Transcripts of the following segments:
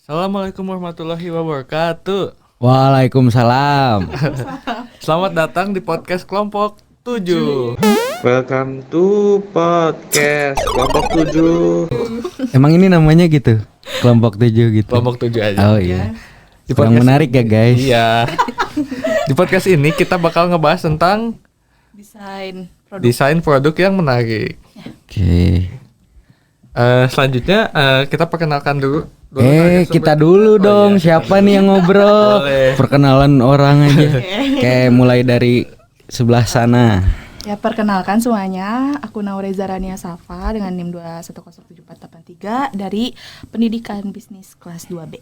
Assalamualaikum warahmatullahi wabarakatuh. Waalaikumsalam. Selamat datang di podcast kelompok 7. Welcome to podcast kelompok 7. Emang ini namanya gitu? Kelompok 7 gitu. Kelompok 7 aja. Oh iya. Di Yang menarik ya guys. Iya. Di podcast ini kita bakal ngebahas tentang desain produk yang menarik. Oke. Selanjutnya kita perkenalkan dulu. Kita dulu dong. iya. Siapa nih yang ngobrol? Boleh. Perkenalan orang aja. Kayak mulai dari sebelah sana. Ya, perkenalkan semuanya, aku Naureza Rania Safa dengan NIM 2107483 dari Pendidikan Bisnis kelas 2B.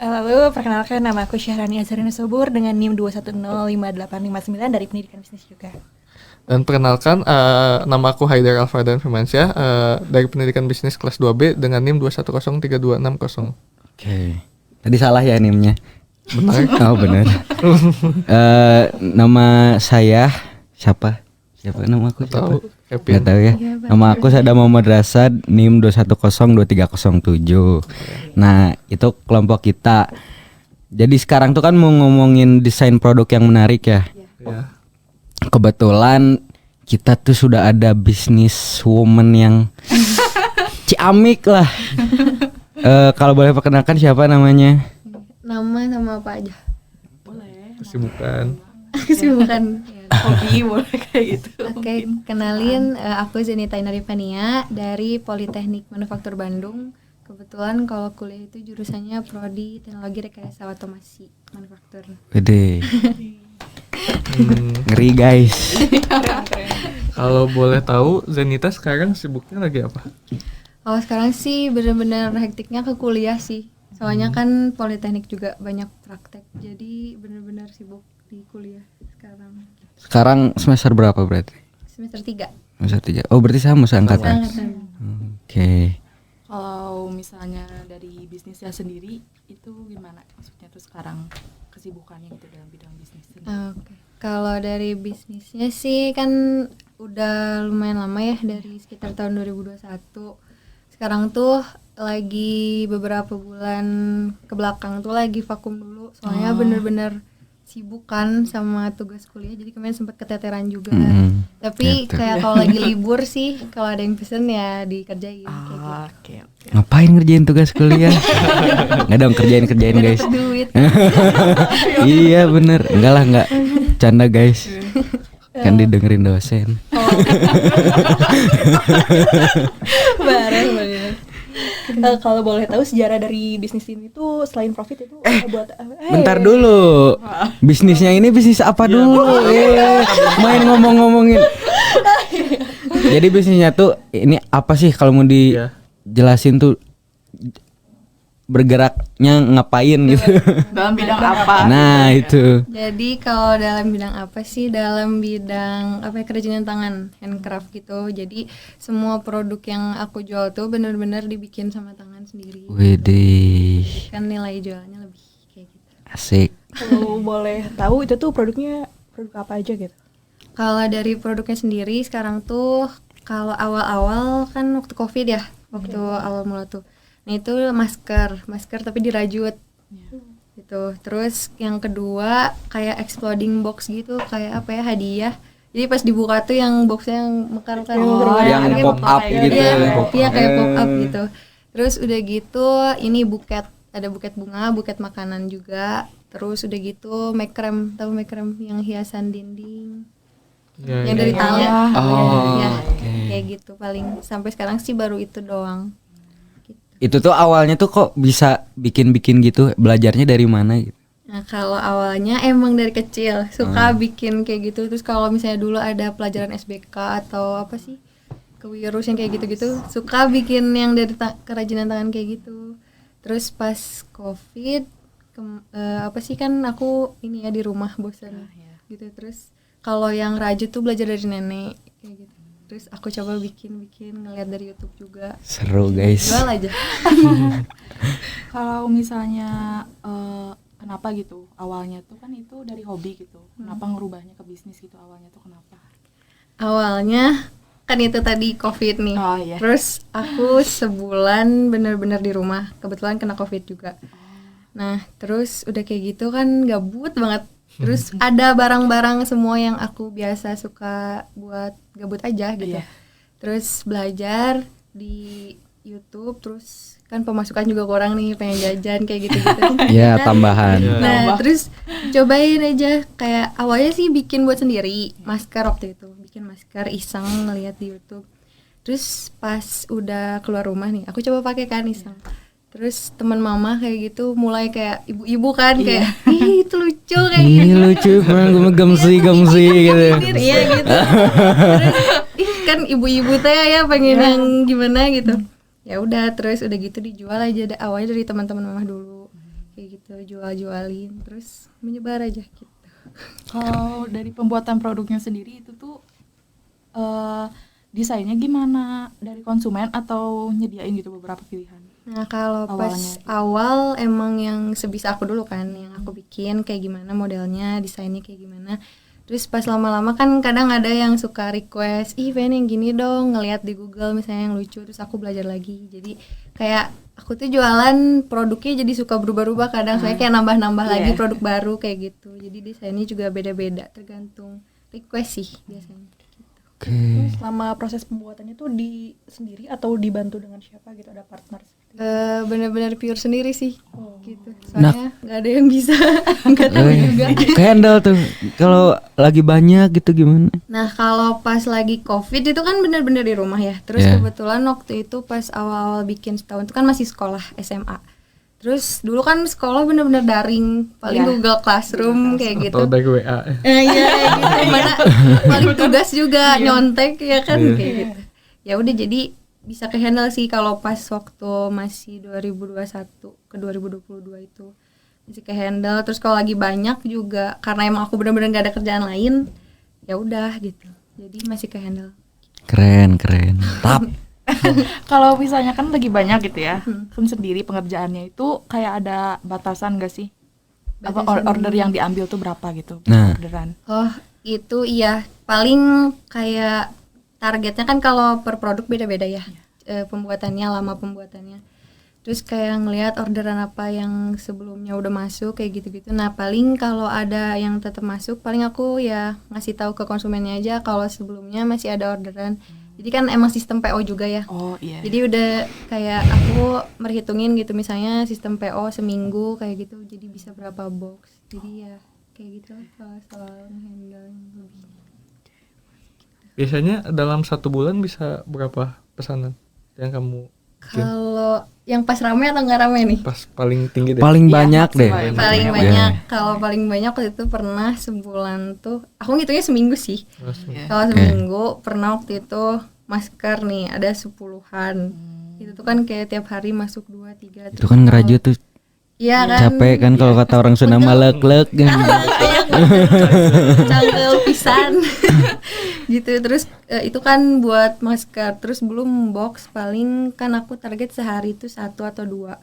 Lalu perkenalkan, nama aku Syahrani Azharina Sobur dengan NIM 2105859 dari Pendidikan Bisnis juga. Dan perkenalkan nama aku Haidar Alfardan Firmansyah dari Pendidikan Bisnis kelas 2B dengan NIM 2103260. Oke. Tadi salah ya nimnya. Benar. Oh benar. Nama saya siapa? Siapa nama aku? Siapa? Tahu, Kevin. Nggak tahu ya. Nama aku Sadam Muhammad Rasad, NIM 2102307. Nah, itu kelompok kita. Jadi sekarang tuh kan mau ngomongin desain produk yang menarik ya. Ya. Kebetulan kita tuh sudah ada bisnis woman yang ciamik lah. Kalau boleh perkenalkan siapa namanya? Nama sama apa aja? Kesibukan. Kesibukan Hobi boleh kayak gitu. Oke, kenalin aku Zenita Inarifania dari Politeknik Manufaktur Bandung. Kebetulan kalau kuliah itu jurusannya Prodi Teknologi Rekayasa Otomasi Manufaktur. Gede. Ngeri guys. Kalau boleh tahu, Zenita sekarang sibuknya lagi apa? Kalau sekarang sih bener-bener hektiknya ke kuliah sih. Soalnya kan Politeknik juga banyak praktek. Jadi bener-bener sibuk di kuliah sekarang. Sekarang semester berapa berarti? Semester 3. Semester 3. Oh, berarti sama seangkatan. Oke. Kalau misalnya dari bisnisnya sendiri, itu gimana? Maksudnya tuh sekarang kesibukannya gitu dalam bidang bisnis sendiri. Oke. Kalau dari bisnisnya sih kan udah lumayan lama ya, dari sekitar tahun 2021. Sekarang tuh lagi beberapa bulan ke belakang tuh lagi vakum dulu. Soalnya bener-bener sibuk kan sama tugas kuliah, jadi kemarin sempat keteteran juga. Tapi Gitu. kayak kalau lagi libur sih, kalau ada yang pesen ya dikerjain kayak gitu. Oke. Ngapain ngerjain tugas kuliah? Nggak dong, kerjain guys. Dapat duit. Iya bener. Enggak lah, enggak. Canda guys. Kan didengerin dosen. Bareng banget. Kalau boleh tahu sejarah dari bisnis ini tuh selain profit itu buat Bentar dulu. Bisnisnya ini bisnis apa dulu? Main ngomong-ngomongin. Jadi bisnisnya tuh ini apa sih kalau mau dijelasin tuh bergeraknya ngapain gitu. dalam bidang apa? Nah, itu. Jadi kalau dalam bidang apa sih? Dalam bidang apa ya, kerajinan tangan, handcraft gitu. Jadi semua produk yang aku jual tuh benar-benar dibikin sama tangan sendiri. Widih. Kan nilai jualnya lebih kayak gitu. Asik. Kalau boleh tahu itu tuh produknya produk apa aja gitu? Kalau dari produknya sendiri sekarang tuh kalau awal-awal kan waktu Covid ya, waktu awal mula tuh. Nah itu masker tapi dirajut gitu. Terus yang kedua kayak exploding box gitu, kayak apa ya, hadiah. Jadi pas dibuka tuh yang boxnya yang mekar kan, yang pop up gitu. Iya kayak pop up gitu. Terus udah gitu ini buket, ada buket bunga, buket makanan juga. Terus udah gitu makrem, tahu makrem yang hiasan dinding. Yang dari tali. Ya, kayak gitu paling sampai sekarang sih baru itu doang. Itu tuh awalnya tuh kok bisa bikin-bikin gitu? Belajarnya dari mana gitu? Nah kalau awalnya emang dari kecil suka bikin kayak gitu. Terus kalau misalnya dulu ada pelajaran SBK atau apa sih, kewirus yang kayak gitu-gitu, suka bikin yang dari kerajinan tangan kayak gitu. Terus pas Covid apa sih, kan aku ini ya di rumah bosan gitu. Terus kalau yang rajut tuh belajar dari nenek kayak gitu. Terus aku coba bikin ngeliat dari YouTube juga. Seru guys. Jual aja. Kalau misalnya kenapa gitu awalnya tuh kan itu dari hobi gitu, kenapa ngerubahnya ke bisnis gitu awalnya tuh kenapa? Awalnya kan itu tadi COVID nih. Oh, iya. Terus aku sebulan bener-bener di rumah. Kebetulan kena COVID juga. Nah, terus udah kayak gitu kan gabut banget. Terus ada barang-barang semua yang aku biasa suka buat gabut aja gitu. Iya. Terus belajar di YouTube, terus kan pemasukan juga kurang nih, pengen jajan kayak gitu-gitu. Ya, Kan? tambahan. Nah, terus cobain aja, kayak awalnya sih bikin buat sendiri, masker waktu itu, bikin masker iseng ngeliat di YouTube. Terus pas udah keluar rumah nih, aku coba pakai kan iseng. Terus teman mama kayak gitu mulai kayak ibu-ibu kan kayak, ih itu lucu kayak Ini gitu. lucu, gue gemsi gitu. Iya gitu. Terus ih kan ibu-ibu teh ya pengen yang gimana gitu. Ya udah, terus udah gitu dijual aja, awalnya dari teman-teman mama dulu kayak gitu, jual-jualin terus menyebar aja gitu. Kalau dari pembuatan produknya sendiri itu tuh desainnya gimana, dari konsumen atau nyediain gitu beberapa pilihan? Nah kalau pas Awalnya. awal emang yang sebisa aku dulu kan, yang aku bikin kayak gimana modelnya, desainnya kayak gimana. Terus pas lama-lama kan kadang ada yang suka request, ih pengen yang gini dong, ngeliat di Google misalnya yang lucu, terus aku belajar lagi. Jadi kayak aku tuh jualan produknya jadi suka berubah-ubah kadang, saya kayak nambah-nambah lagi produk baru kayak gitu. Jadi desainnya juga beda-beda tergantung request sih biasanya. Oke. Selama proses pembuatannya tuh di sendiri atau dibantu dengan siapa gitu, ada partner? Bener-bener pure sendiri sih gitu. Soalnya nggak ada yang bisa, nggak tahu juga. Handle tuh kalau lagi banyak gitu gimana? Nah kalau pas lagi COVID itu kan bener-bener di rumah ya. Terus Yeah. kebetulan waktu itu pas awal-awal bikin setahun itu kan masih sekolah SMA. Terus dulu kan sekolah bener-bener daring, paling Google Classroom kayak gitu. Atau dari WA. Iya gitu. Mana paling tugas juga nyontek ya kan kayak gitu. Ya udah jadi bisa ke handle sih kalau pas waktu masih 2021 ke 2022 itu masih ke handle. Terus kalau lagi banyak juga karena emang aku bener-bener gak ada kerjaan lain, ya udah gitu. Jadi masih ke handle. Keren. Tap. Kalau misalnya kan lagi banyak gitu ya, kan sendiri pengerjaannya itu kayak ada batasan gak sih? Apa order yang diambil tuh berapa gitu? Nah. Orderan. Oh itu iya, paling kayak targetnya kan kalau per produk beda-beda ya, pembuatannya, lama pembuatannya. Terus kayak ngelihat orderan apa yang sebelumnya udah masuk kayak gitu-gitu. Nah paling kalau ada yang tetap masuk, paling aku ya ngasih tahu ke konsumennya aja kalau sebelumnya masih ada orderan. Jadi kan emang sistem PO juga ya. Oh iya. Jadi udah kayak aku merhitungin gitu, misalnya sistem PO seminggu kayak gitu, jadi bisa berapa box. Jadi ya kayak gitu lah kalau soal handle lebih. Biasanya dalam 1 bulan bisa berapa pesanan yang kamu bikin? Kalau yang pas rame atau nggak rame nih? Pas paling tinggi deh. Paling banyak deh. Paling Ya. banyak. Kalau paling banyak waktu itu pernah sebulan tuh, aku ngitungnya seminggu sih. Kalau seminggu pernah waktu itu masker nih ada 10-an. Itu tuh kan kayak tiap hari masuk 2-3. Itu kan ngerajut tuh Iya kan. capek kan kalau kata orang Sunda mah lek-lek gitu. Cangkel pisan. Gitu. Terus itu kan buat masker. Terus belum box, paling kan aku target sehari itu 1 atau 2.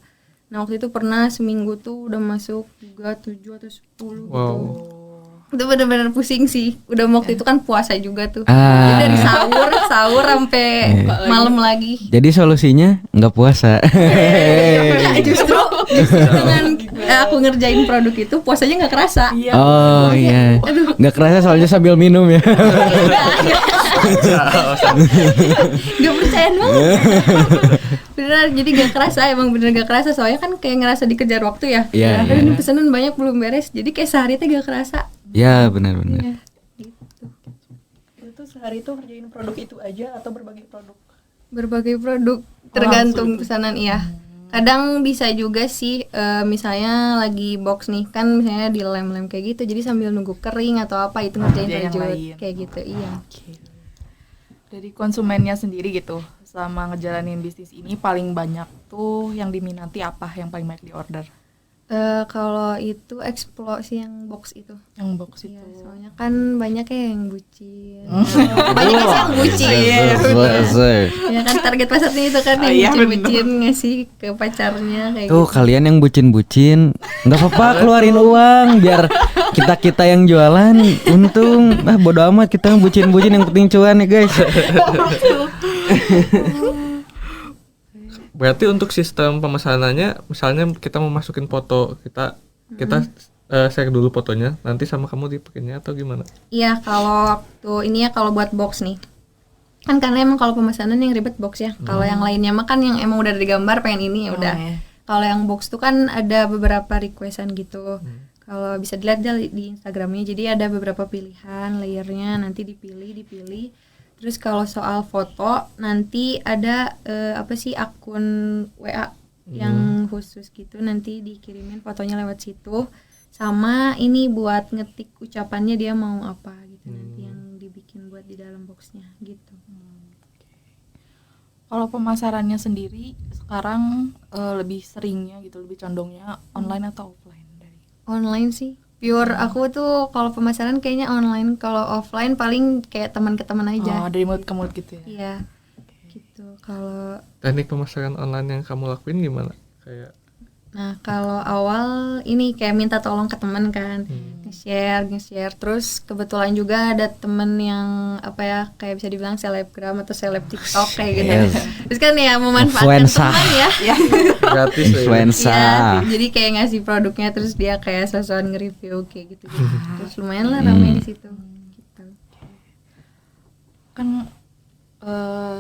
Nah waktu itu pernah seminggu tuh udah masuk juga 7 atau 10 gitu. Itu bener-bener pusing sih. Udah waktu itu kan puasa juga tuh. Jadi dari sahur sampai malam lagi. Jadi solusinya nggak puasa. Nah, justru dengan aku ngerjain produk itu puasanya nggak kerasa. Oh iya. Nggak kerasa soalnya sambil minum ya. Gak percaya banget. Beneran, jadi gak kerasa, emang bener gak kerasa. Soalnya kan kayak ngerasa dikejar waktu ya. Iya, Aduh, iya. ini pesanan banyak belum beres. Jadi kayak sehari tuh gak kerasa. Ya benar-benar. Itu sehari itu ngerjain produk itu aja atau berbagai produk? Berbagai produk, tergantung pesanan iya. Kadang bisa juga sih, misalnya lagi box nih, kan misalnya di lem-lem kayak gitu. Jadi sambil nunggu kering atau apa itu ngerjain yang rajut lain. kayak gitu, iya. Dari konsumennya sendiri gitu, selama ngejalanin bisnis ini paling banyak tuh yang diminati apa, yang paling banyak di order? Kalau itu eksplorasi yang box itu. Yang box itu. Iya, soalnya kan banyak ya yang bucin. Banyak sih yang bucin. Ya kan target pasarnya itu kan yang bucin-bucin ngasih ke pacarnya kayak Tuh gitu. kalian yang bucin-bucin nggak apa-apa keluarin uang biar kita yang jualan untung. Bodo amat kita yang bucin-bucin yang penting cuan ya guys. Berarti untuk sistem pemesanannya, misalnya kita mau masukin foto, kita share dulu fotonya, nanti sama kamu dipakainya atau gimana? Iya, kalau waktu ini ya kalau buat box nih. Kan karena emang kalau pemesanan yang ribet box ya. Kalau yang lainnya mah kan yang emang udah ada digambar pengen ini ya udah. iya. Kalau yang box tuh kan ada beberapa requestan gitu. Kalau bisa dilihat di Instagramnya, jadi ada beberapa pilihan layernya, nanti dipilih. Terus kalau soal foto nanti ada akun WA yang khusus gitu, nanti dikirimin fotonya lewat situ. Sama ini buat ngetik ucapannya dia mau apa gitu, nanti yang dibikin buat di dalam boxnya gitu. Kalau pemasarannya sendiri sekarang lebih seringnya gitu, lebih condongnya online atau offline dari? Online sih. Pure aku tuh kalau pemasaran kayaknya online, kalau offline paling kayak teman ke teman aja. Oh, dari mulut ke mulut gitu ya. Iya. Gitu. Kalau Teknik pemasaran online yang kamu lakuin gimana? Kayak kalau awal ini kayak minta tolong ke teman kan, nge-share. Terus kebetulan juga ada temen yang kayak bisa dibilang selebgram atau seleb TikTok kayak gitu. Yes. Terus kan ya memanfaatkan Influencer. teman ya. gratis lah ya. Influenza. Iya, jadi kayak ngasih produknya terus dia kayak sosokan nge-review kayak gitu. Terus lumayan lah ramai di situ. Gitu. Kan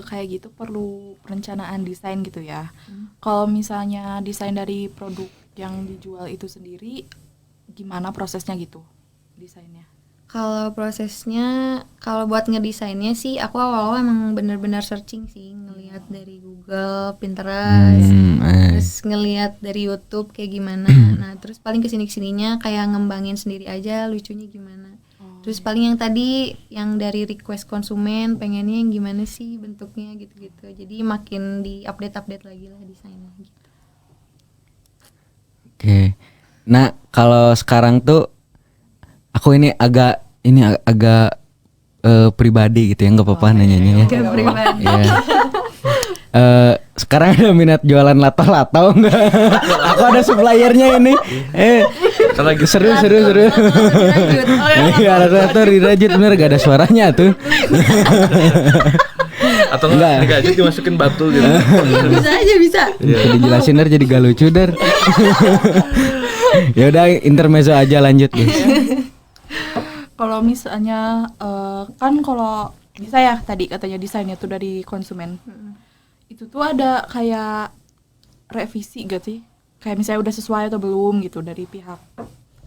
kayak gitu perlu perencanaan desain gitu ya. Kalau misalnya desain dari produk yang dijual itu sendiri, gimana prosesnya gitu desainnya? Kalau prosesnya, kalau buat ngedesainnya sih aku awal-awal emang bener-bener searching sih, ngelihat dari Google, Pinterest, terus ngelihat dari YouTube kayak gimana. Nah terus paling kesini-kesininya kayak ngembangin sendiri aja lucunya gimana. Terus paling yang tadi yang dari request konsumen pengennya yang gimana sih bentuknya gitu-gitu. Jadi makin di update lagi lah desainnya gitu. Oke. Nah, kalau sekarang tuh aku ini agak pribadi gitu ya, nggak apa-apa nanyanya ya. Agak pribadi. Iya. Sekarang ada minat jualan lato-lato enggak? Aku ada suppliernya ini. Kalau lagi Seru. Iya, lato-lato dirajut bener gak ada suaranya tuh. atau Enggak. enggak aja dimasukin batu gitu. Bisa. Jadi dijelasin jadi gak lucu dar. Ya udah intermezzo aja lanjut guys. Kalau misalnya kan kalau bisa ya tadi katanya desainnya tuh dari konsumen. Itu tuh ada kayak revisi gak sih? Kayak misalnya udah sesuai atau belum gitu dari pihak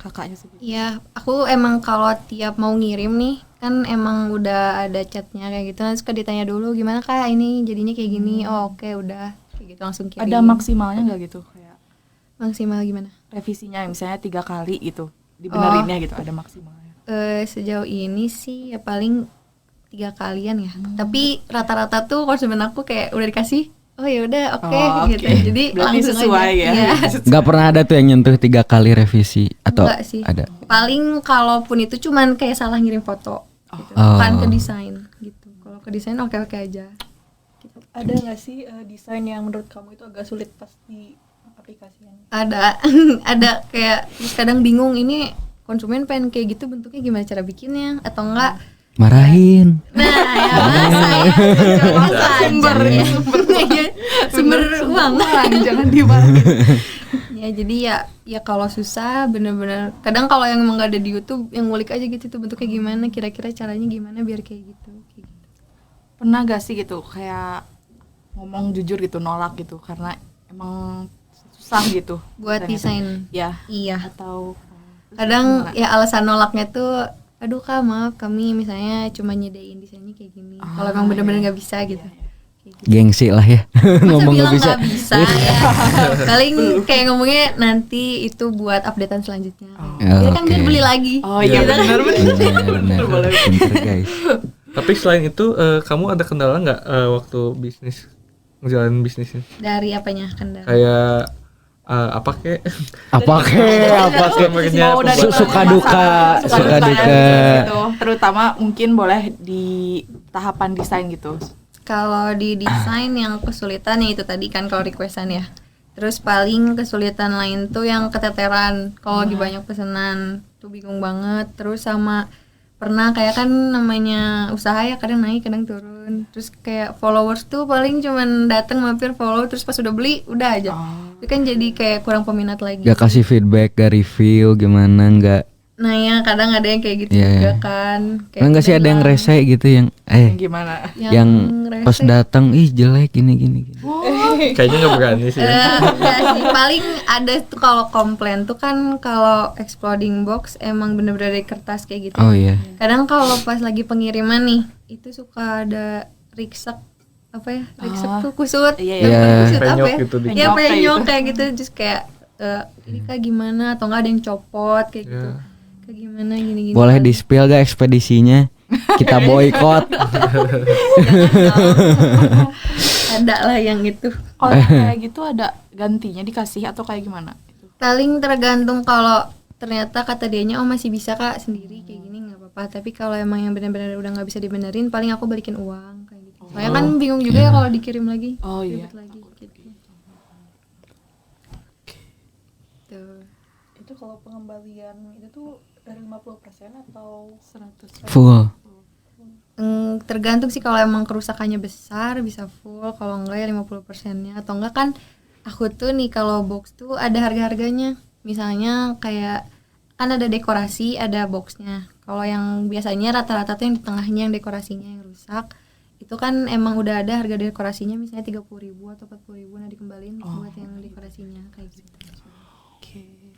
kakaknya sendiri. Iya, aku emang kalau tiap mau ngirim nih kan emang udah ada chatnya kayak gitu. Nanti suka ditanya dulu gimana kak ini jadinya kayak gini. Oh oke, udah kayak gitu langsung kirim. Ada maksimalnya nggak gitu kayak maksimal gimana? revisinya misalnya 3 kali gitu dibenerinnya gitu, ada maksimalnya? Sejauh ini sih ya paling 3 kalian ya. Tapi rata-rata tuh konsumen aku kayak udah dikasih oh ya udah oke gitu. Jadi Berarti langsung sesuai aja. ya. Iya. Nggak pernah ada tuh yang nyentuh 3 kali revisi atau Enggak sih. ada? Paling kalaupun itu cuman kayak salah ngirim foto gitu. Oh. Bukan ke desain gitu. Kalau ke desain oke-oke aja. Ada nggak sih desain yang menurut kamu itu agak sulit pas di aplikasian? Ada ada kayak terus kadang bingung ini konsumen pengen kayak gitu bentuknya gimana cara bikinnya atau enggak. Marahin. Nah, ya sumber uang. Jangan dibalik. Ya jadi ya kalau susah bener-bener kadang kalau yang emang gak ada di YouTube yang ngulik aja gitu tuh bentuknya gimana kira-kira caranya gimana biar kayak gitu. Pernah gak sih gitu kayak ngomong jujur gitu, nolak gitu karena emang susah gitu Buat desain. ya Iya. atau Kadang ya alasan nolaknya tuh aduh kak maaf kami misalnya cuma nyedain desainnya kayak gini. Kalau emang bener-bener nggak bisa gitu. Kayak gitu. Gengsi lah ya. Masa Ngomong bilang nggak bisa. nggak bisa ya. Paling kayak ngomongnya nanti itu buat updatean selanjutnya. Jadi kan biar Oke. beli lagi. oh iya Gitu. Benar. Pinter guys. Tapi selain itu kamu ada kendala nggak waktu ngejalanin bisnisnya? Dari apanya kendala? Kayak apa kek? Apa Mau dari suka duka gitu. Terutama mungkin boleh di tahapan desain gitu. Kalau di desain yang kesulitan ya itu tadi kan kalau requestan ya. Terus paling kesulitan lain tuh yang keteteran. Kalau lagi banyak pesanan tuh bingung banget. Terus sama pernah kayak kan namanya usaha ya kadang naik kadang turun. Terus kayak followers tuh paling cuman datang mampir follow terus pas udah beli udah aja. Itu kan jadi kayak kurang peminat lagi. Gak kasih feedback, gak review gimana nggak? Nah ya kadang ada yang kayak gitu Iya, juga iya. kan. Pernah nggak sih ada yang rese gitu yang Gimana? yang rese. pas datang ih jelek gini. Kayaknya nggak berani sih. Enggak sih, paling ada tuh kalau komplain tuh kan kalau exploding box emang bener-bener dari kertas kayak gitu. Oh iya. Kadang kalau pas lagi pengiriman nih, itu suka ada riksek apa ya? Riksek tuh kusut. Iya, Yang iya. kusut apa Penyok ya? gitu dikit. Ya Penyok kayak penyok gitu. kayak gitu terus kayak ini kayak gimana atau enggak ada yang copot kayak gitu. Kayak gimana gini-gini. Boleh di spill gak ekspedisinya? Kita boykot. Ada lah yang itu. Kalau kayak gitu ada gantinya dikasih atau kayak gimana? Paling tergantung kalau ternyata kata dianya oh masih bisa kak sendiri kayak gini nggak apa-apa, tapi kalau emang yang benar-benar udah nggak bisa dibenerin paling aku balikin uang kayak gitu. Soalnya kan bingung juga ya kalau dikirim lagi. Oh iya. Ribet lagi gitu. Tuh. Itu kalau pengembalian itu tuh dari 50% atau 100%? Full. Tergantung sih, kalau emang kerusakannya besar bisa full, kalau enggak ya 50%-nya, atau enggak kan aku tuh nih kalau box tuh ada harga-harganya. Misalnya kayak kan ada dekorasi, ada boxnya. Kalau yang biasanya rata-rata tuh yang di tengahnya yang dekorasinya yang rusak, itu kan emang udah ada harga dekorasinya misalnya 30.000 atau 40.000, nah dikembaliin buat yang dekorasinya kayak gitu.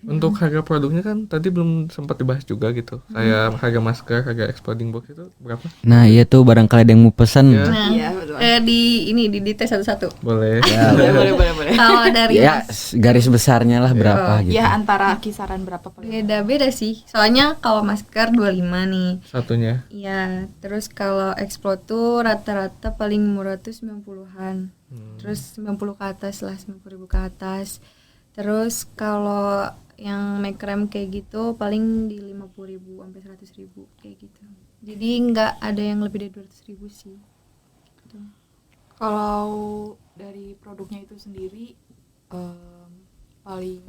Untuk harga produknya kan tadi belum sempat dibahas juga gitu. Kayak harga masker, harga exploding box itu berapa? Nah iya tuh barangkali ada yang mau pesan. Ya. Nah, Iya, betul. di tes satu-satu. Boleh. boleh. Kalau dari Ya garis besarnya lah berapa gitu. Ya antara kisaran berapa paling? beda-beda sih. Soalnya kalau masker 25 nih. Satunya. Iya, terus kalau Explode tuh rata-rata paling murah tuh 90-an. Terus 90 ke atas lah, 90.000 ke atas. Terus kalau yang make rem kayak gitu paling di 50.000 sampai 100.000 kayak gitu. Jadi nggak ada yang lebih dari 200.000 sih. Gitu. Kalau dari produknya itu sendiri paling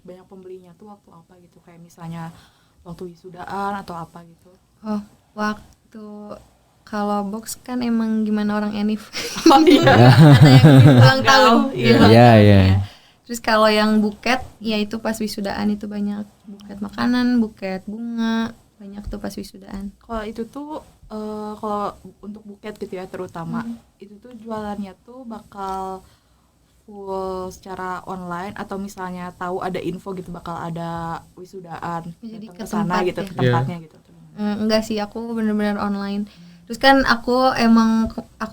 banyak pembelinya tuh waktu apa gitu? Kayak misalnya waktu wisudaan atau apa gitu? Oh, waktu kalau box kan emang gimana orang enif. Oh iya. Ada yang ulang tahun. Iya iya. Terus kalau yang buket, ya itu pas wisudaan itu banyak buket makanan, buket bunga, banyak tuh pas wisudaan. Kalau itu tuh kalau untuk buket gitu ya terutama, itu tuh jualannya tuh bakal full secara online atau misalnya tahu ada info gitu bakal ada wisudaan, Jadi datang ke sana tempat gitu ya? ke tempatnya gitu. Enggak sih, aku bener-bener online. Terus kan aku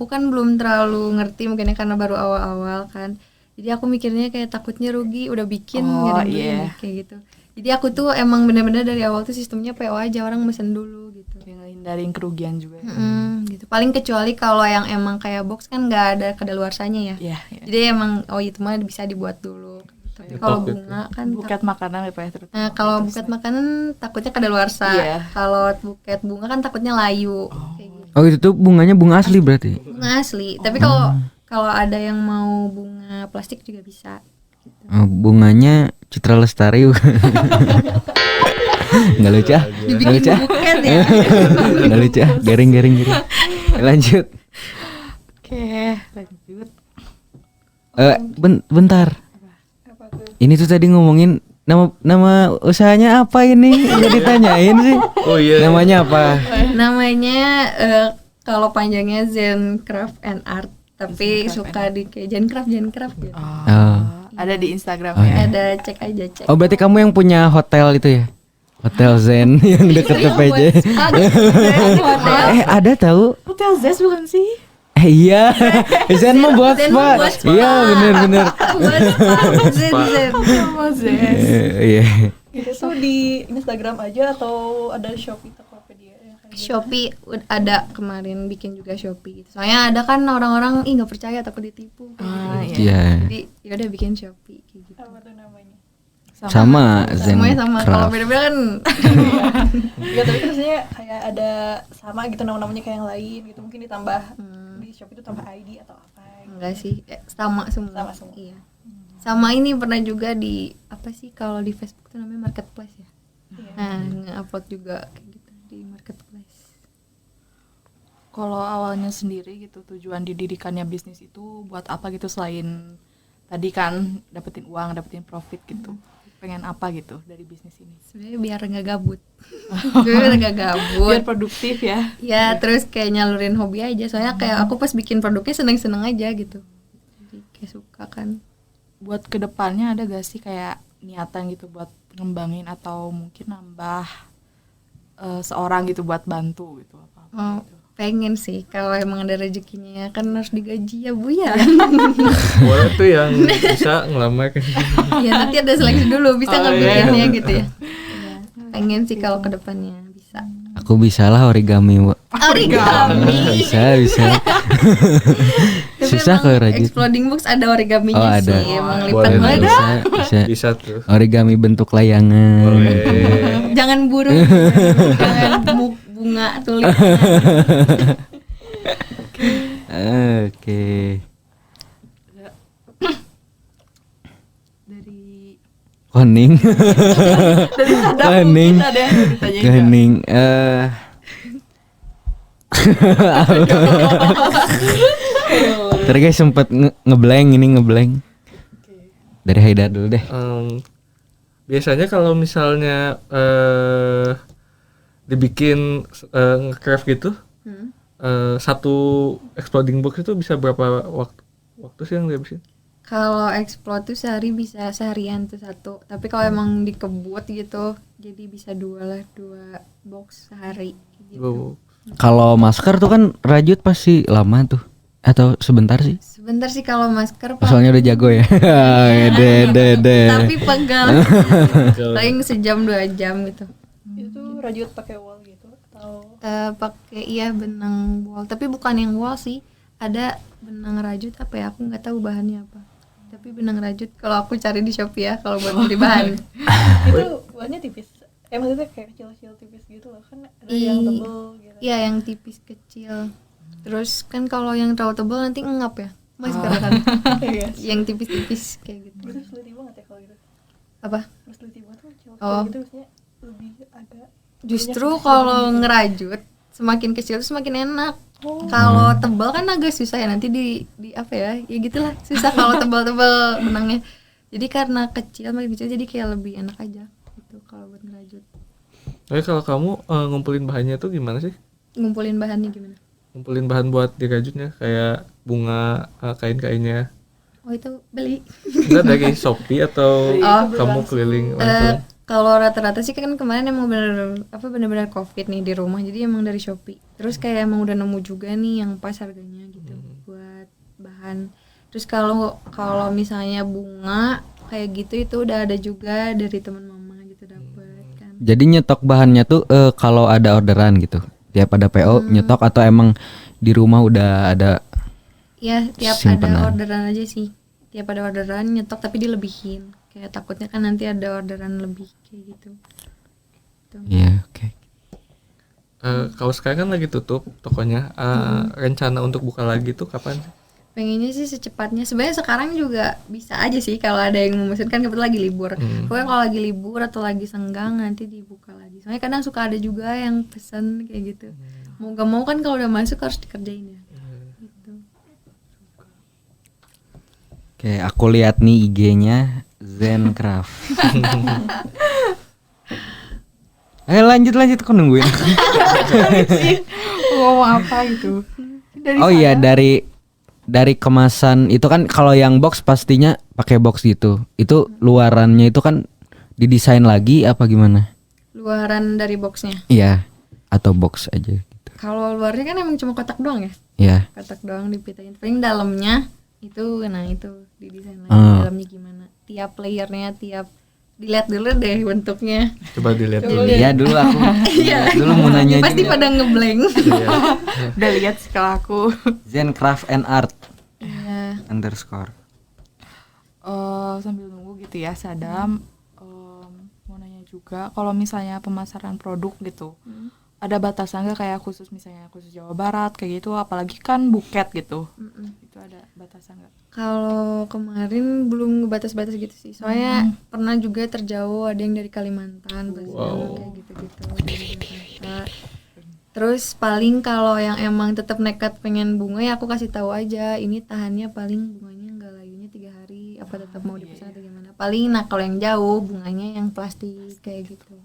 kan belum terlalu ngerti mungkin karena baru awal-awal kan. Jadi aku mikirnya kayak takutnya rugi, udah bikin nggak dibeli kayak gitu. Jadi aku tuh emang bener-bener dari awal tuh sistemnya PO aja, orang mesen dulu gitu. Hindarin kerugian juga. Gitu. Paling kecuali kalau yang emang kayak box kan nggak ada kadaluarsanya ya. Iya. Jadi emang itu mah bisa dibuat dulu. Tapi kalau bunga kan Buket makanan apa ya terutama. nah kalau buket makanan takutnya kadaluarsa. Iya. Kalau buket bunga kan takutnya layu. Kayak gitu. Oh itu tuh bunganya bunga asli berarti. Bunga asli. Tapi kalau ada yang mau bunga plastik juga bisa. Oh, bunganya Citra Lestari. Nggak lucu ah? Nggak lucu ah? Buket ya. Nggak lucu ah? Garing. Lanjut. Oke, lanjut. Bentar. Ini tuh tadi ngomongin nama usahanya apa ini? Nggak ditanyain sih. Oh iya. Namanya apa? Namanya kalau panjangnya Zen Craft and Art, tapi suka di kayak Zen Craft gitu. Oh. Ada di Instagramnya. iya. Ada cek aja cek. Oh berarti kamu yang punya hotel itu ya? Hotel Zen yang deket TPJ. Ada tahu? Hotel Zest bukan sih? Iya. Zen mah buat Zen mah spa. buat spa. Iya bener. Zen. Sama Zest. Iya. Itu tuh di Instagram aja atau ada Shopee, Tokopedia ya kayak Shopee ada kemarin bikin juga Shopee gitu. Soalnya ada kan orang-orang nggak percaya takut ditipu kayak gitu. Iya. Jadi ya udah bikin Shopee kayak gitu. Apa tuh namanya? Sama Zen Semuanya sama. Kalau Craft. beda-beda kan Ya tapi kan maksudnya kayak ada sama gitu nama-namanya kayak yang lain gitu. Mungkin ditambah di Shopee itu tambah ID atau apa gitu. enggak sih, sama semua. Sama semua. Iya. Sama ini pernah juga di apa sih kalau di Facebook tuh namanya marketplace ya. Nah, nge-upload juga kayak gitu di marketplace. Kalau awalnya sendiri gitu tujuan didirikannya bisnis itu buat apa gitu selain tadi kan dapetin uang, dapetin profit gitu. Pengen apa gitu dari bisnis ini? Sebenarnya biar nggak gabut. Biar nggak gabut. Biar produktif ya. Ya, terus kayak nyalurin hobi aja. Soalnya kayak aku pas bikin produknya seneng-seneng aja gitu. Jadi kayak suka kan. Buat kedepannya ada gak sih kayak niatan gitu buat ngembangin atau mungkin nambah seorang gitu buat bantu gitu apa? Oh, pengen sih kalau emang ada rezekinya ya kan harus digaji ya Bu ya. Boleh tuh yang bisa ngelamar ke Ya nanti ada seleksi dulu bisa nggak iya. bikinnya gitu ya. Iya, pengen sih kalau kedepannya bisa. Aku bisa lah origami, Bu. Origami. Bisa. Tapi Susah emang kalau rajin. Exploding box ada origaminya Oh, ada. sih. Emang Boleh, lipat boleh. banget. Bisa. bisa tuh. Origami bentuk layangan. Boleh. Jangan burung, jangan bunga tulis. Oke. Dari Koning. ada Kehening. mungkin ada yang ditanyain nggak? Kehening. Tadi guys sempet ngeblank ini ngeblank. Dari Haidar dulu deh. Biasanya kalau misalnya dibikin nge-craft gitu, satu exploding box itu bisa berapa waktu sih yang dihabisin? Kalau explode tuh sehari bisa seharian tuh satu. Tapi kalau emang dikebut gitu, jadi bisa dua box sehari. Gitu. Wow. Kalau masker tuh kan rajut pasti lama tuh. Atau sebentar sih? Sebentar sih kalau masker Soalnya udah jago ya. Deh. tapi pegal paling sejam 2 jam gitu. Itu rajut pakai wall gitu atau Pakai benang wol, tapi bukan yang wol sih, ada benang rajut apa ya, aku nggak tahu bahannya apa, tapi benang rajut kalau aku cari di Shopee ya kalau buat beli bahan. itu bahannya tipis. Maksudnya kayak kecil-kecil tipis gitu loh kan ada yang tebel gitu. Iya yang tipis kecil, terus kan kalau yang terlalu tebal nanti ngap ya masker kan. Iya. Yang tipis-tipis kayak gitu. Berarti harus teliti banget ya kalau gitu. Apa Harus teliti banget kan kalau Oh. gitu maksudnya lebih agak justru kalau ngerajut semakin kecil tuh semakin enak. Kalau tebal kan agak susah ya, nanti di apa ya gitulah, susah kalau tebal-tebal benangnya. Jadi karena kecil makin kecil jadi kayak lebih enak aja gitu kalau buat ngerajut. Tapi kalau kamu ngumpulin bahannya tuh gimana sih? Ngumpulin bahannya gimana? Ngumpulin bahan buat dirajutnya kayak bunga, kain-kainnya. Oh itu beli. Enggak dari Shopee atau Oh. kamu keliling langsung? Kalau rata-rata sih kan kemarin emang bener-bener COVID nih di rumah, jadi emang dari Shopee. Terus kayak emang udah nemu juga nih yang pas harganya gitu buat bahan. Terus kalau misalnya bunga kayak gitu itu udah ada juga dari teman mama gitu dapet kan. Jadi nyetok bahannya tuh kalau ada orderan gitu. Tiap ada PO nyetok atau emang di rumah udah ada? Ya tiap Simpenan. ada orderan aja sih. Tiap ada orderan nyetok tapi dilebihin. Kayak takutnya kan nanti ada orderan lebih kayak gitu. Iya, oke. Kalau sekarang kan lagi tutup tokonya, rencana untuk buka lagi tuh kapan sih? Pengennya sih secepatnya. Sebenarnya sekarang juga bisa aja sih kalau ada yang memesan, kan kebetulan lagi libur. Pokoknya kalau lagi libur atau lagi senggang nanti dibuka lagi. Soalnya kadang suka ada juga yang pesan kayak gitu. Mau gak mau kan kalau udah masuk harus dikerjain ya. Gitu. Oke, aku lihat nih IG-nya Zen Craft. Ayo lanjut aku nungguin. Ngomong apa gitu? Oh iya, dari kemasan itu kan kalau yang box pastinya pakai box gitu. Itu luarannya itu kan didesain lagi apa gimana? Luaran dari boxnya. Iya, atau box aja gitu. Kalau luarnya kan emang cuma kotak doang ya. Iya. Kotak doang dipitain. Paling dalamnya itu didesain lagi dalamnya gimana. Tiap layernya, tiap dilihat dulu deh bentuknya. Coba dilihat dulu. Ya dulu aku. Dulu mau nanya Pasti juga. pada ngeblank. Iya. Udah lihat sih kalau aku. Zen Craft and Art Iya. _ Sambil nunggu gitu ya Sadam, mau nanya juga kalau misalnya pemasaran produk gitu, ada batasan nggak kayak khusus misalnya khusus Jawa Barat kayak gitu, apalagi kan buket gitu, itu ada batasan nggak? Kalau kemarin belum ngebatas-batas gitu sih. Soalnya pernah juga terjauh, ada yang dari Kalimantan, kayak gitu-gitu. Dari Jakarta. Terus paling kalau yang emang tetap nekat pengen bunga ya aku kasih tahu aja, ini tahannya paling bunganya enggak layunya 3 hari, apa tetap mau dipesan atau gimana. Paling kalau yang jauh bunganya yang plastik kayak gitu.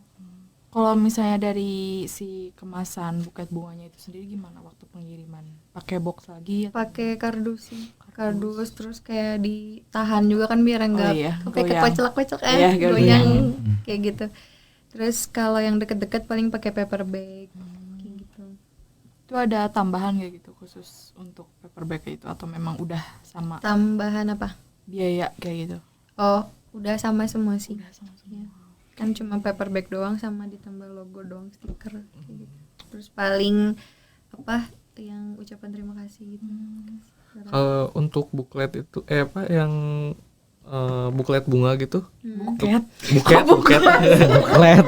Kalau misalnya dari si kemasan buket bunganya itu sendiri gimana waktu pengiriman? Pakai box lagi? Pakai kardus sih. Kardus terus kayak ditahan juga kan biar enggak kayak goyang. kocok-kocok Goyang. kayak gitu. Terus kalau yang deket-deket paling pakai paper bag. Kayak gitu. Itu ada tambahan kayak gitu khusus untuk paper bag itu atau memang udah sama Tambahan apa? biaya kayak gitu? Oh, udah sama semua sih. Udah sama semua. Ya. Kan cuma paper bag doang sama ditambah logo doang, stiker kayak gitu. Terus paling apa yang ucapan terima kasih gitu. Kalau untuk buklet itu yang buklet bunga gitu. Buket. Buklet.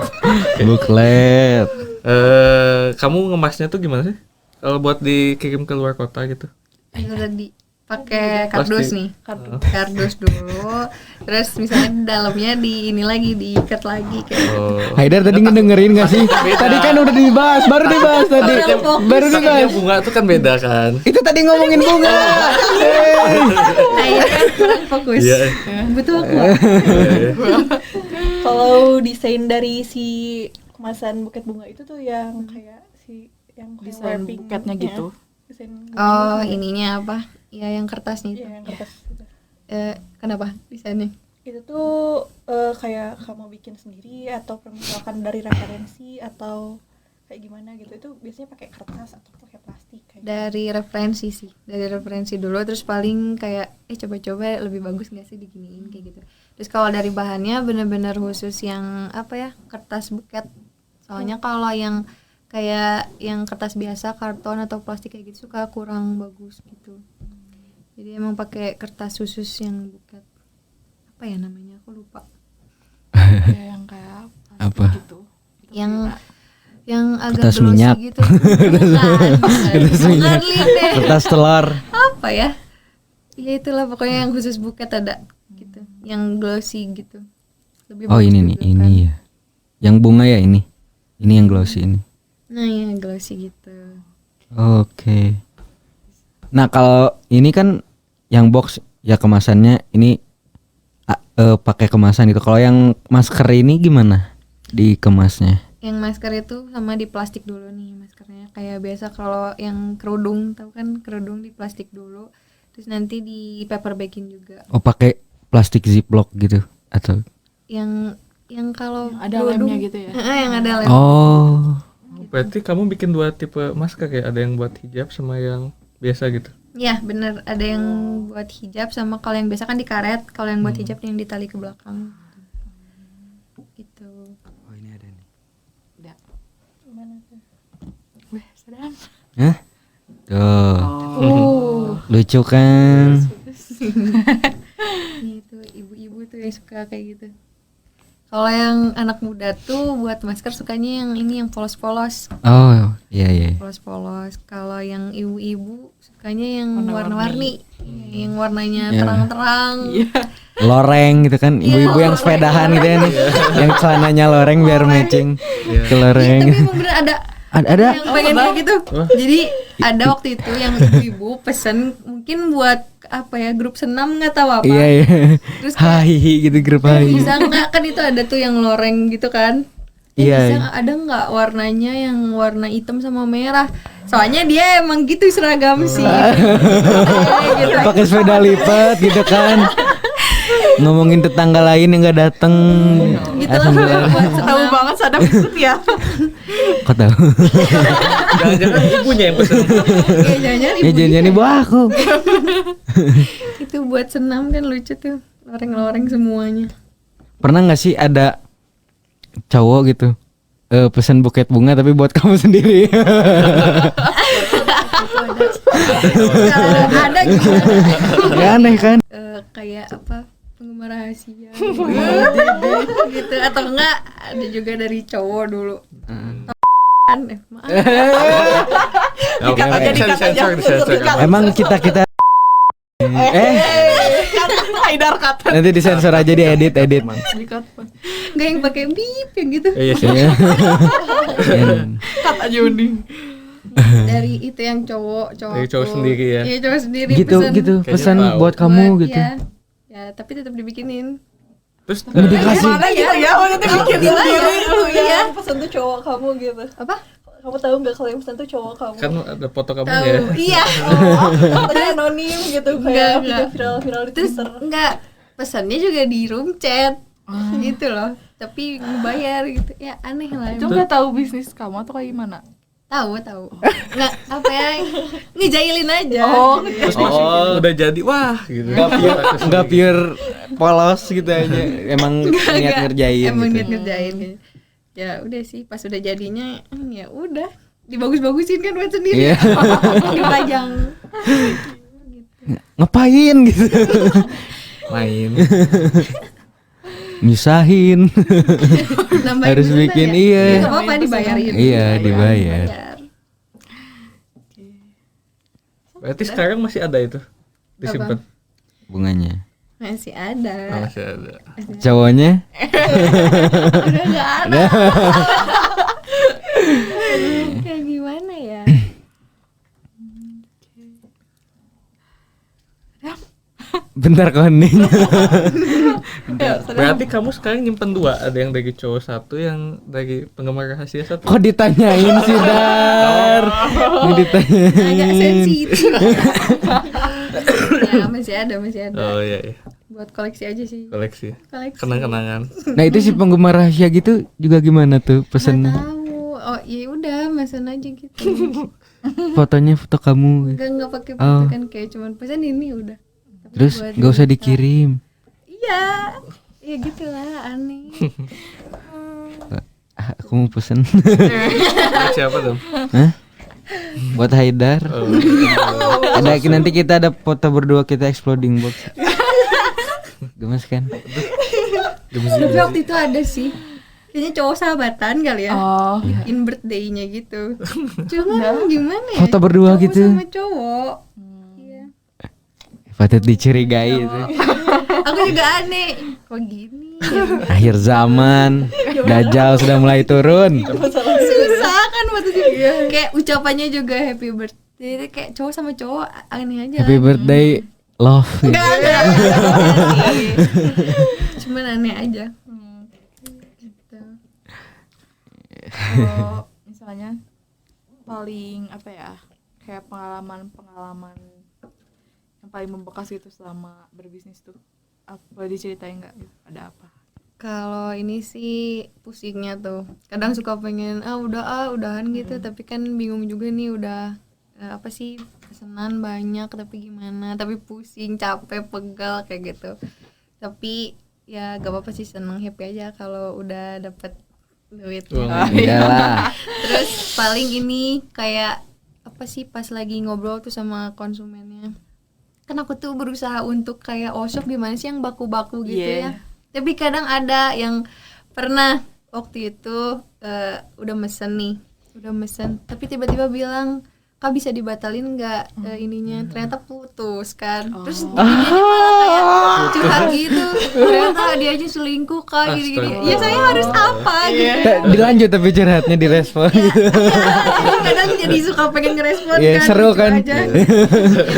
Buklet. Kamu ngemasnya tuh gimana sih? Kalau buat dikirim ke luar kota gitu. Udah pakai kardus Plastik. nih. Kardus dulu. Terus misalnya dalamnya ini lagi diikat lagi kayak. Haidar tadi ngedengerin gak sih? Tadi kan udah dibahas, baru dibahas tadi. Baru dibahas. Paketnya bunga tuh kan beda kan. Itu tadi ngomongin bunga. Nah, kan kurang fokus. Iya. Betul aku. Kalau desain dari si kemasan buket bunga itu tuh yang kayak si yang kayak Desain wrapping, buketnya ya. gitu. Desain Oh, ininya apa? Ya yang kertasnya itu. Iya, yang kertas gitu. Kenapa desainnya? Itu tuh kayak kamu bikin sendiri atau misalkan dari referensi atau kayak gimana gitu, itu biasanya pakai kertas atau pakai plastik kayak Dari referensi sih, dari referensi dulu, terus paling kayak coba-coba lebih bagus nggak sih diginiin kayak gitu. Terus kalau dari bahannya benar-benar khusus yang apa ya, kertas buket. Soalnya kalau yang kayak yang kertas biasa, karton atau plastik kayak gitu suka kurang bagus gitu. Jadi emang pakai kertas khusus yang buket. Apa ya namanya? Aku lupa. Ya, yang kayak plastik Apa? gitu. Itu Yang kayak- yang agak Kertas glossy minyak. gitu. Bukan lide. Kertas telur. Apa ya? Ya itulah pokoknya yang khusus buket ada gitu. Yang glossy gitu. Lebih Oh bagus ini nih, juga ini kan. ya. Yang bunga ya ini. Ini yang glossy ini. Nah, ya glossy gitu. Oke. Nah kalau ini kan yang box ya kemasannya ini pakai kemasan gitu. Kalau yang masker ini gimana dikemasnya? Yang masker itu sama di plastik dulu nih maskernya. Kayak biasa kalau yang kerudung, tahu kan kerudung di plastik dulu. Terus nanti di paper bagin juga. Oh pakai plastik ziplock gitu atau? Yang kalau Yang ada kerudung- lemnya gitu ya? Yang ada lem. Oh. Berarti kamu bikin 2 tipe masker ya? Ada yang buat hijab sama yang biasa gitu. Ya bener, ada yang buat hijab sama kalau yang biasa kan di karet, kalau yang buat hijab yang ditali ke belakang gitu. Oh ini ada nih. Udah. gimana tuh. Weh, Sadam. Hah? Tuh. Lucu kan? Itu ibu-ibu tuh yang suka kayak gitu. Kalau yang anak muda tuh buat masker sukanya yang ini yang polos-polos. Oh iya iya. Polos-polos. Kalau yang ibu-ibu sukanya yang Warna-warni. warna-warni. Yang warnanya Ya. terang-terang. Loreng gitu kan, ibu-ibu yang sepedahan gitu ya nih. Yang celananya loreng biar matching ke loreng. Tapi emang bener ada Ada yang pengen kayak gitu. Jadi ada waktu itu yang ibu-ibu pesen mungkin buat apa ya, grup senam nggak tahu apa. Iya iya. Terus kayak, Hai gitu grup hai. bisa nggak, kan itu ada tuh yang loreng gitu kan. Iya. Bisa ada nggak warnanya yang warna hitam sama merah? Soalnya dia emang gitu seragam sih. Gitu. Pakai sepeda lipat gitu kan. Ngomongin tetangga lain yang nggak dateng. Gitu Asam lah bilang, buat Tahu senam. banget Sadam ikut ya. kok tahu? Jangan-jangan ibunya yang pesen. Iya, jangan-jangan Ya ibu jangan ini bawa aku. itu buat senam kan lucu tuh. Loreng-loreng semuanya. pernah nggak sih ada cowok gitu pesan buket bunga tapi buat kamu sendiri? Ada juga Gak aneh kan? kayak apa penggemar rahasia gitu atau enggak ada juga dari cowok dulu. Maaf. Emang kita Haidar kata nanti disensor aja, diedit. dikat Enggak yang pakai bip yang gitu. Iya sih. cut aja mending. Dari itu yang cowok Dari cowok sendiri ya. Iya, cowok sendiri Gitu pesen pesan Kayaknya tahu. buat kamu buat, gitu. ya. Ya, tapi tetap dibikinin. Terus Dikasih. Gimana gitu ya? Maksudnya bikin sendiri Lu ya. yang pesan tuh cowok kamu gitu. Apa? Kamu tahu nggak kalau yang pesan tuh cowok kamu? kan ada foto kamu Tahu. ya. Iya. Katanya anonim gitu Enggak. kayak viral di Terus Twitter. enggak, pesannya juga di room chat. Gitu loh. Tapi ngebayar gitu. Ya aneh lah. Itu nggak tahu bisnis kamu atau kayak gimana? Tahu. Nggak apa ya? Ngejailin aja. Terus masuk udah jadi wah gitu. Enggak pure polos gitu aja. Emang niat Nggak. ngerjain Emang gitu. niat ngerjain gitu. Ya udah sih, pas udah jadinya ya udah dibagus-bagusin kan buat sendiri. Iya. Dipajang. Ngapain gitu. Main. Nyusahin. Nambahin Harus pesanan bikin, ya? iya. Ya, nggak apa-apa dibayarin. Iya, dibayar. Berarti sekarang masih ada itu disimpan. Bunganya. Masih ada. Masih ada. Cowoknya? Udah nggak ada. Kayak gimana ya? Bentar koning. Berarti kamu sekarang nyimpen dua, ada yang dari cowok satu, yang dari penggemar rahasia satu. Kok ditanyain sih, Dar? Ini ditanyain. Agak sensitif. Ya masih ada. Oh iya, iya. Buat koleksi aja sih. Koleksi. Koleksi. Kenang-kenangan. Nah, itu si penggemar rahasia gitu juga gimana tuh Nggak pesennya? tahu. Oh ya udah, pesan aja gitu. Fotonya foto kamu. Enggak pakai Oh. foto kan, kayak cuman pesan ini udah. Tapi Terus buat nggak usah Insta. dikirim. Iya. Ya gitulah, aneh. Aku mau pesen. Buat siapa dong? Hah? Buat Haidar. Oh. Ada nanti kita ada foto berdua kita exploding box. Gemes kan? Tapi waktu itu ada sih. Kayaknya cowok sahabatan kali ya. Oh. Bikin birthday-nya gitu. Cuman gimana ya? Foto berdua Cowok gitu. sama cowok. Iya. Patut dicurigai itu. Aku juga aneh. Kok gini? Akhir zaman, Dajjal sudah mulai turun. Susah kan waktu itu. Kayak ucapannya juga happy birthday. Itu kayak cowok sama cowok aneh aja. Happy birthday, love. Enggak. Cuman aneh aja. Gitu. Kalau misalnya paling apa ya, kayak pengalaman yang paling membekas gitu selama berbisnis tuh, boleh diceritain nggak gitu? Ada apa? Kalau ini sih pusingnya tuh. Kadang suka pengen udahan gitu, tapi kan bingung juga nih udah apa sih pesanan banyak tapi gimana, tapi pusing, capek, pegal kayak gitu. Tapi ya gak apa-apa sih, seneng, happy aja kalau udah dapet duitnya. Iyalah. Terus paling ini kayak apa sih, pas lagi ngobrol tuh sama konsumennya, kan aku tuh berusaha untuk kayak shop gimana sih yang baku-baku gitu ya. Tapi kadang ada yang pernah waktu itu udah mesen tapi tiba-tiba bilang, Kak bisa dibatalin nggak ininya, ternyata putus kan. Terus dianya malah kayak curhat gitu, ternyata dia aja selingkuh Kak, gini-gini. Ya saya harus apa gitu. Dilanjut tapi curhatnya direspon. Kadang jadi suka pengen ngerespon Iya, kan, seru lucu kan. aja. Ya,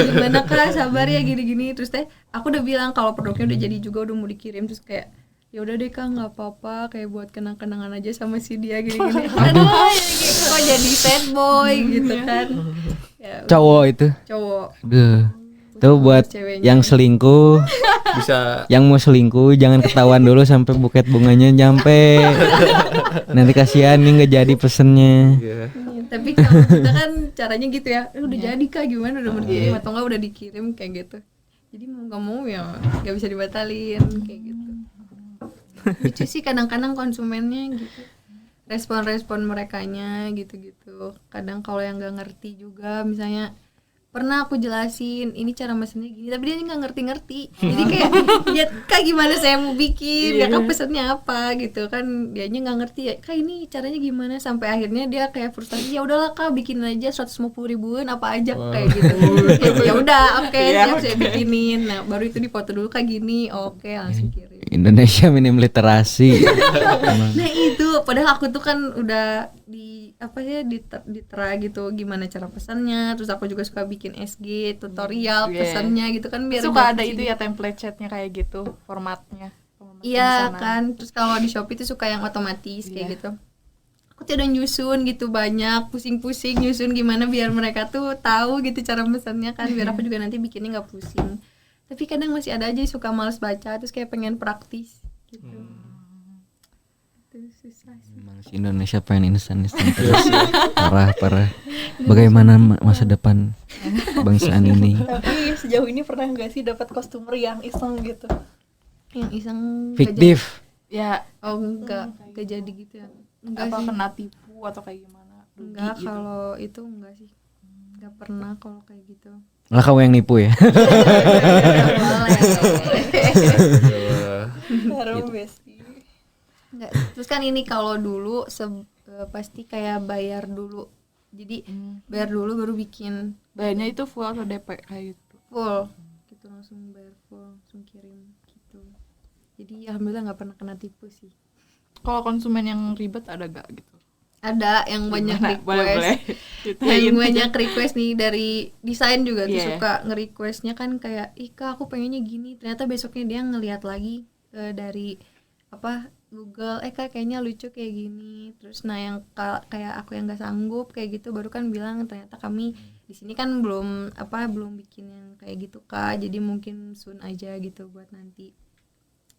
gimana Kak, sabar ya gini-gini. Terus aku udah bilang kalau produknya udah jadi juga, udah mau dikirim. Terus kayak ya udah deh Kak, nggak apa-apa, kayak buat kenang-kenangan aja sama si dia gini-gini. Aduh, kok jadi sad boy gitu kan. Ya, Cowok itu. cowok. Duh. Tuh buat Ceweknya. yang selingkuh, Bisa yang mau selingkuh jangan ketahuan dulu sampai buket bunganya nyampe. Nanti kasihan nih nggak jadi pesennya. ya. Iya, tapi kalau kita kan caranya gitu ya, udah jadi Kak, gimana udah mau dikirim atau enggak udah dikirim kayak gitu. Jadi mau nggak mau ya nggak bisa dibatalin kayak gitu. Lucu sih kadang-kadang konsumennya gitu, respon-respon merekanya gitu-gitu. Kadang kalau yang nggak ngerti juga, misalnya pernah aku jelasin ini cara mesennya gini, tapi dia nggak ngerti-ngerti. Jadi kayak ya kak gimana saya mau bikin, ya kak pesennya apa gitu kan, dianya nggak ngerti ya kak ini caranya gimana, sampai akhirnya dia kayak frustasi, ya udahlah kak bikin aja 150 ribuan apa aja kayak gitu. Ya udah oke, siap saya bikinin. Nah baru itu dipoto dulu kak gini, oke langsung kirim. Indonesia minim literasi. Nah itu padahal aku tuh kan udah di apa ya ditera gitu gimana cara pesannya, terus aku juga suka bikin SG tutorial pesannya gitu kan, biar suka ada sih. itu ya template chatnya kayak gitu formatnya. Iya kan, terus kalau di Shopee tuh suka yang otomatis kayak gitu. Aku tuh udah nyusun gitu banyak, pusing-pusing nyusun gimana biar mereka tuh tahu gitu cara pesannya kan, biar aku juga nanti bikinnya nggak pusing. Tapi kadang masih ada aja yang suka males baca, terus kayak pengen praktis gitu. Itu susah sih. Memang si Indonesia pengen instan terus. Parah. Bagaimana masa depan bangsaan ini? Tapi sejauh ini pernah nggak sih dapat customer yang iseng gitu? Yang iseng Fiktif. Ya, enggak jadi gitu ya. Enggak apa sih. kena tipu atau kayak gimana? Rugi Enggak, gitu. kalau itu enggak sih. Enggak pernah kalau kayak gitu. Lah kamu yang nipu ya? Harum besti. Enggak. Terus kan ini kalau dulu pasti kayak bayar dulu. Jadi bayar dulu baru bikin Bayarnya itu full atau DP kayak gitu. full. Gitu langsung bayar full, langsung kirim gitu. Jadi alhamdulillah enggak pernah kena tipu sih. Kalau konsumen yang ribet ada gak gitu? Ada yang banyak request. Boleh. Yang banyak request nih dari desain juga tuh Yeah. suka nge-requestnya kan kayak ih kak aku pengennya gini, ternyata besoknya dia ngelihat lagi dari apa Google kak kayaknya lucu kayak gini, terus nah yang kayak aku yang nggak sanggup kayak gitu baru kan bilang ternyata kami di sini kan belum bikin yang kayak gitu kak, jadi mungkin soon aja gitu buat nanti.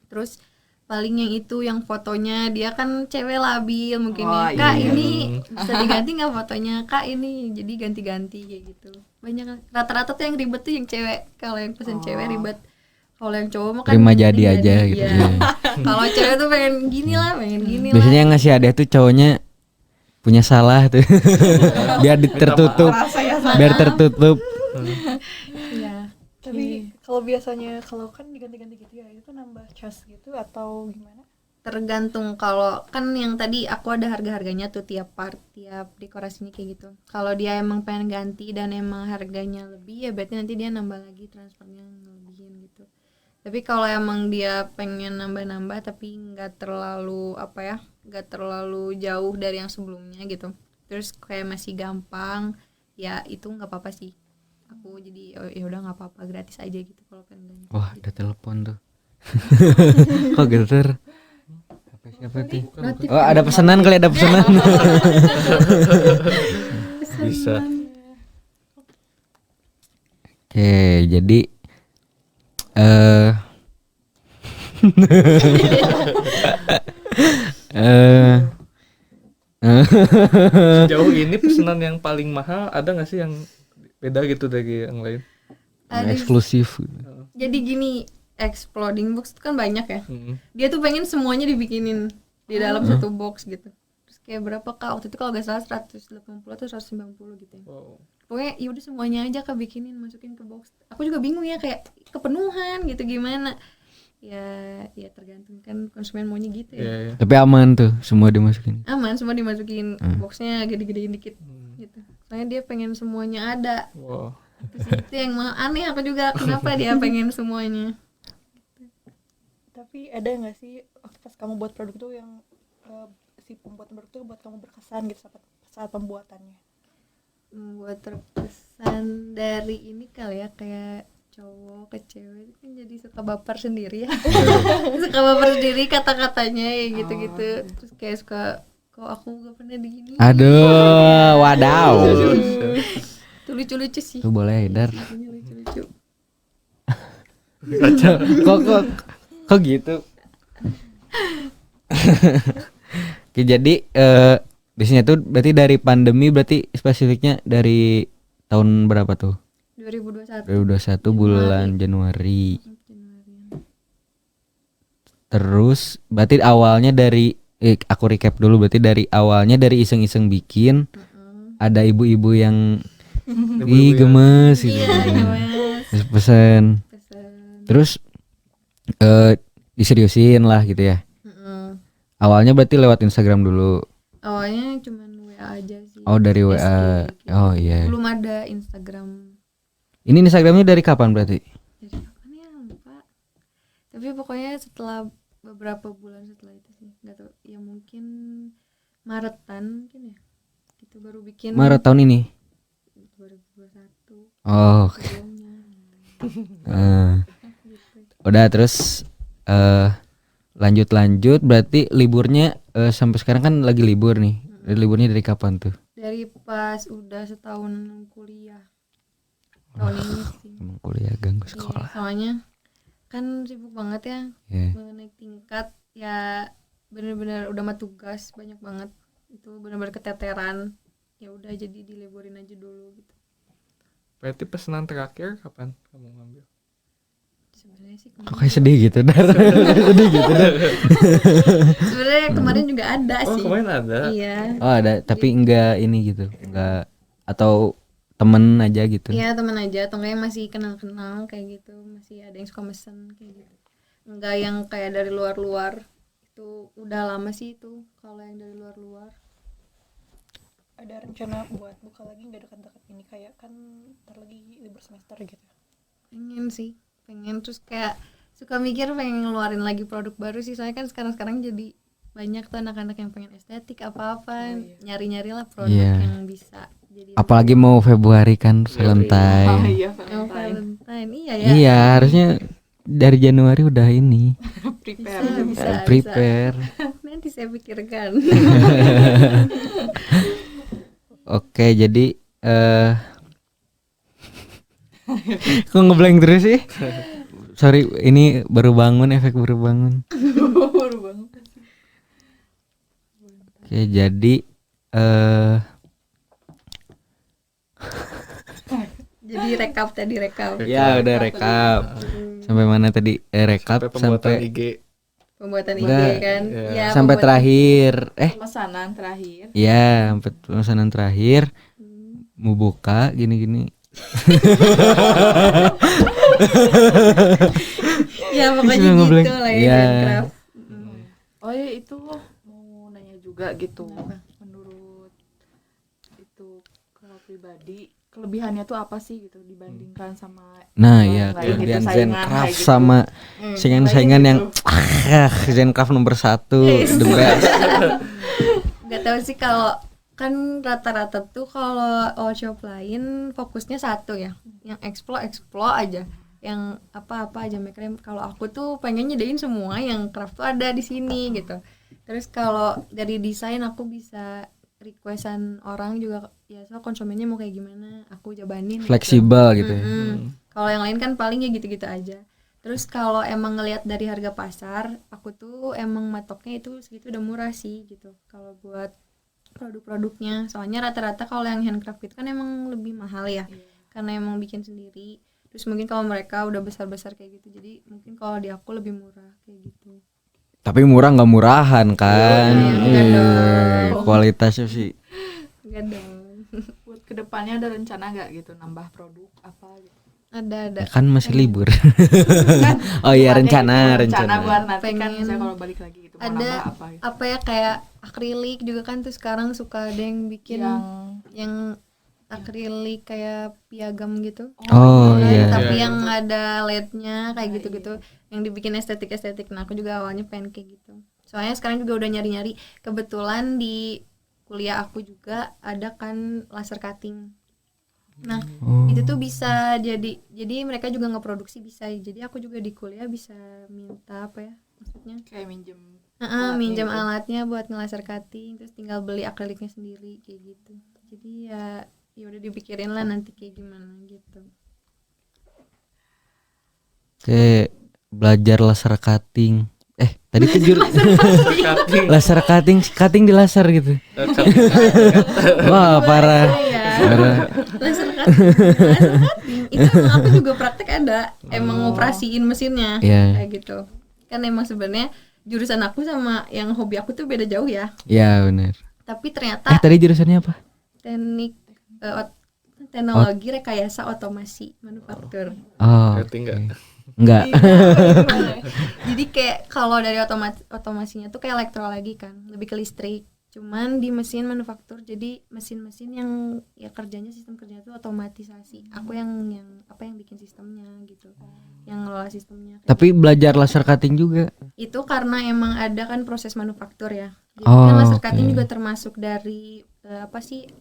Terus paling yang itu yang fotonya dia kan cewek labil mungkin nih kak ini bisa diganti nggak fotonya kak ini, jadi ganti-ganti kayak gitu. Banyak rata-rata tuh yang ribet tuh yang cewek, kalau yang pesen cewek ribet, kalau yang cowok mah kan Terima jadi aja gitu. ya. Kalau cewek tuh pengen gini lah Biasanya yang ngasih hadiah tuh cowoknya punya salah tuh. Biar tertutup. Biar tertutup. ya. Tapi kalau biasanya kalau kan diganti-ganti gitu ya, itu nambah charge gitu atau gimana? Tergantung, kalau kan yang tadi aku ada harga-harganya tuh tiap part, tiap dekorasinya kayak gitu. Kalau dia emang pengen ganti dan emang harganya lebih ya berarti nanti dia nambah lagi transfernya ngelebihin gitu. Tapi kalau emang dia pengen nambah-nambah tapi nggak terlalu nggak terlalu jauh dari yang sebelumnya gitu, terus kayak masih gampang ya itu nggak apa-apa sih. Aku jadi ya udah nggak apa-apa, gratis aja gitu kalau pengen ganti. Wah, ada telepon tuh. Kok geter? Siapa tuh? Oh, ada pesanan kali, ada pesanan. Bisa. Oke, jadi Jauh ini pesanan yang paling mahal ada nggak sih yang beda gitu dari yang lain? eksklusif. Jadi gini, exploding box itu kan banyak ya. Mm-mm. Dia tuh pengen semuanya dibikinin di dalam satu box gitu. Terus kayak berapa kak waktu itu kalau nggak salah 180 atau 190 gitu ya. Wow. Pokoknya ya udah semuanya aja kak bikinin, masukin ke box. Aku juga bingung ya kayak kepenuhan gitu gimana. Ya tergantung kan konsumen maunya gitu ya. Iya, iya. Tapi aman tuh, semua dimasukin. Aman, semua dimasukin boxnya gede-gedein dikit gitu. Soalnya dia pengen semuanya ada. Wow. Terus itu yang aneh aku juga, kenapa dia pengen semuanya. Tapi ada nggak sih waktu pas kamu buat produk tuh yang si pembuat produk tuh buat kamu berkesan gitu saat pembuatannya? Buat terkesan dari ini kali ya, kayak cowok ke cewek kan jadi suka baper sendiri ya. Suka baper sendiri kata-katanya ya gitu-gitu. Terus kayak suka kok aku gak pernah digini. Aduh, wadaw. Itu lucu-lucu sih. Tuh boleh, Dar. Ini lucu-lucu. Kok gitu? Oke, jadi biasanya tuh berarti dari pandemi, berarti spesifiknya dari tahun berapa tuh? 2021. 2021 bulan Januari. Terus berarti awalnya dari aku recap dulu, berarti dari awalnya dari iseng-iseng bikin. Ada ibu-ibu yang ih gemes gitu. Iya, gemes. Terus pesen. Terus diseriusin lah gitu ya. Awalnya berarti lewat Instagram dulu. Awalnya cuman WA aja sih. Oh, dari WA. SG, gitu. Oh iya. Belum ada Instagram. Ini Instagramnya dari kapan berarti? Dari kapan ya, lupa. Tapi pokoknya setelah beberapa bulan setelah itu sih, nggak tahu ya, mungkin Maretan mungkin ya, gitu baru bikin. Maret tahun ini. 2021 Oh. sebelumnya. Udah terus lanjut berarti liburnya sampai sekarang kan lagi libur nih. Liburnya dari kapan tuh? Dari pas udah setahun kuliah, tahun ini sih. Emang kuliah ganggu Iya, sekolah. soalnya kan sibuk banget ya, Iya. naik tingkat ya, bener-bener udah mah tugas banyak banget, itu bener-bener keteteran, ya udah jadi diliburin aja dulu gitu. Berarti pesanan terakhir kapan kamu ngambil? Sebenarnya sih Kok kayak sedih gitu, Dar? Sedih gitu, Dar. sebenarnya kemarin juga ada Oh, sih. kemarin ada. Iya. Oh, ada, tapi enggak ini gitu. Enggak, atau temen aja gitu. Iya, teman aja atau enggak yang masih kenal-kenal kayak gitu, masih ada yang suka mesen kayak gitu. Enggak yang kayak dari luar-luar. Itu udah lama sih itu kalau yang dari luar-luar. Ada rencana buat buka lagi nggak dekat-dekat ini, kayak kan ntar lagi libur semester gitu? Pengen sih, pengen, terus kayak suka mikir pengen ngeluarin lagi produk baru sih, soalnya kan sekarang jadi banyak tuh anak-anak yang pengen estetik apa-apa, nyari-nyari lah produk Iya. yang bisa jadi. Apalagi mau Februari kan Valentine. Iya, Oh, Valentine. Valentine, iya ya. Iya, harusnya dari Januari udah ini. Prepare. Bisa. Prepare. Nanti saya pikirkan. Oke, jadi kok ngeblank terus sih? Sorry, ini baru bangun, efek baru bangun. Oke, jadi Jadi rekap tadi, rekap ya udah rekap. Sampai mana tadi? Rekap Pembuatan sampai IG. pembuatan IG Enggak, kan. iya. Ya, sampai pembuatan- terakhir. Pemesanan terakhir. Ya, sampai pemesanan terakhir. Mau buka gini-gini. Ya pokoknya Bisa ngeblank. gitu lah ya, Iya. handcraft. Oh ya, itu mau nanya juga gitu. Menurut itu kalau pribadi, kelebihannya tuh apa sih gitu dibandingkan sama Nah, yang ya lain kelebihan gitu, saingan Zencraft kayak gitu. sama saingan-saingan yang gitu. Zencraft nomor 1 the best. Gak tahu sih, kalau kan rata-rata tuh kalau workshop lain fokusnya satu ya, yang explore aja, yang apa-apa aja mereka. Kalau aku tuh pengen nyedain semua yang craft tuh ada di sini gitu. Terus kalau dari desain aku bisa requestan orang juga ya, soal konsumennya mau kayak gimana aku jabanin Fleksibel gitu ya. Kalau yang lain kan paling ya gitu-gitu aja. Terus kalau emang ngelihat dari harga pasar, aku tuh emang matoknya itu segitu udah murah sih gitu kalau buat produk-produknya. Soalnya rata-rata kalau yang handcraft itu kan emang lebih mahal ya, karena emang bikin sendiri. Terus mungkin kalau mereka udah besar-besar kayak gitu, jadi mungkin kalau di aku lebih murah kayak gitu. Tapi murah nggak murahan kan. enggak dong. Kualitasnya sih. Enggak dong. Buat kedepannya ada rencana nggak gitu nambah produk apa gitu? Ada. Kan masih libur. Kan Oh iya, bukannya rencana. buat nanti kan Pengen. misalnya kalau balik lagi gitu mau Ada nambah apa gitu. apa ya, kayak akrilik juga kan tuh sekarang suka ada yang bikin yang akrilik kayak piagam gitu. Oh iya. Tapi yang ada LED-nya kayak gitu-gitu, yang dibikin estetik. Nah, aku juga awalnya pengen kayak gitu. Soalnya sekarang juga udah nyari-nyari. Kebetulan di kuliah aku juga ada kan laser cutting. Nah, itu tuh bisa jadi mereka juga ngeproduksi bisa. Jadi aku juga di kuliah bisa minta apa ya? Maksudnya kayak minjem minjam gitu. alatnya buat ngelaser cutting, terus tinggal beli akriliknya sendiri kayak gitu. Jadi ya udah dipikirin lah nanti kayak gimana gitu. Kayak belajar laser cutting. Tadi tuh laser cutting di laser gitu. Wah, parah. Parah. Laser cutting itu emang aku juga praktek ada, emang ngoperasiin mesinnya Iya. kayak gitu. kan emang sebenarnya jurusan aku sama yang hobi aku tuh beda jauh ya. Iya benar. Tapi ternyata Tadi jurusannya apa? teknik teknologi rekayasa otomasi manufaktur. Oh. Ngerti nggak? Enggak. Jadi kayak kalau dari otomasinya tuh kayak elektro lagi kan, lebih ke listrik. Cuman di mesin manufaktur, jadi mesin-mesin yang ya kerjanya sistem kerjanya tuh otomatisasi. Aku yang bikin sistemnya gitu, yang ngelola sistemnya. Tapi belajar laser cutting juga. Itu karena emang ada kan proses manufaktur ya. Jadi Oh, kan laser oke. cutting juga termasuk dari